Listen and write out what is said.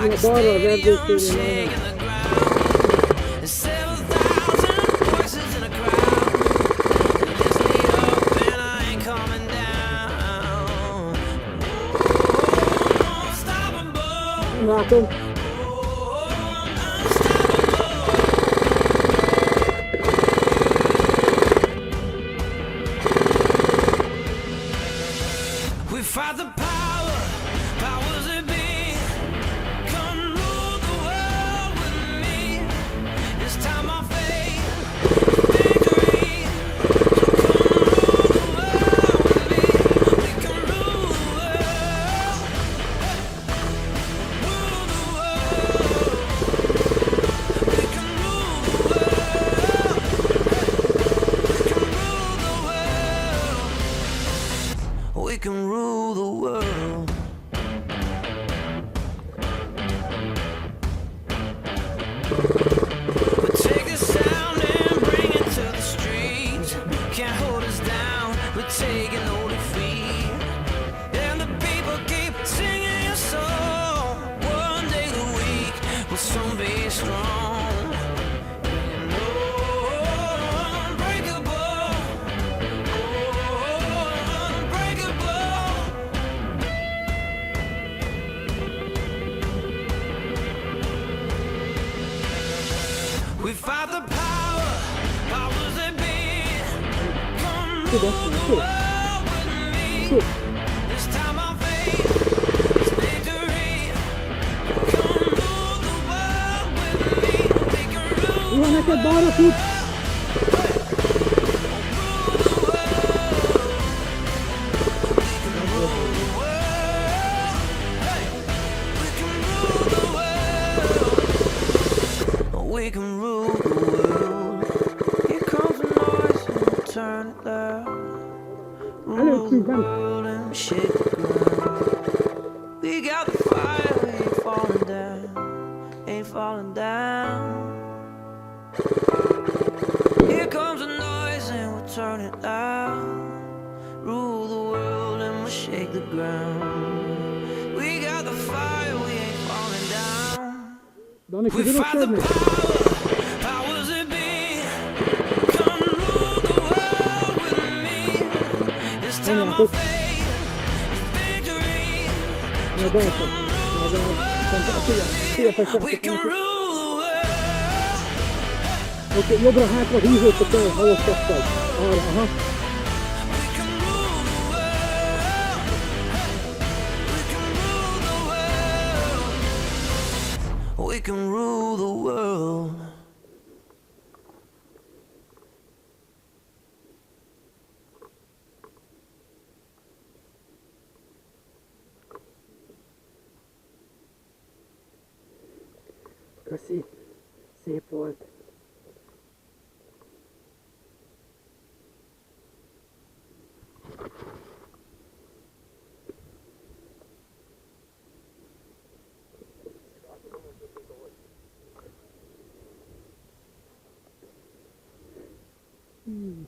I can stay young, shaking the ground. There's 7,000 voices in a crowd. Lifts me up and I ain't coming down. Oh, unstoppable. Welcome. We fight the powers that be. Come rule the world with me. This time I'll fade victory. So come rule the world with me. We can rule the world. We can rule the world. We take the sound and bring it to the streets. Can't hold us down, we're taking no defeat. And the people keep singing a song. One day a week will soon be strong. And unbreakable, unbreakable. We fight the powers that be. Come rule the world with me. This time I'll fade this victory. Come rule the world with me. We can rule Iwan natin bara tut. We can rule the world. Here comes the noise and we'll turn it loud. Rule the world and shake the ground. We got the fire, we ain't falling down, ain't falling down. Here comes the noise and we'll turn it loud. Rule the world and we'll shake the ground. We got the fire, we ain't falling down. Danik, We hur fight kör the ni? powers that be. Come rule the world with me. This time I'll fade victory. Ja, där så. Ja, där. We can rule the world. Okej, jag drar här på huvudet och där har jag stoppat. Ja, aha. We can rule the world. We can rule the world. We can rule the world. Ska se på allt. Mm.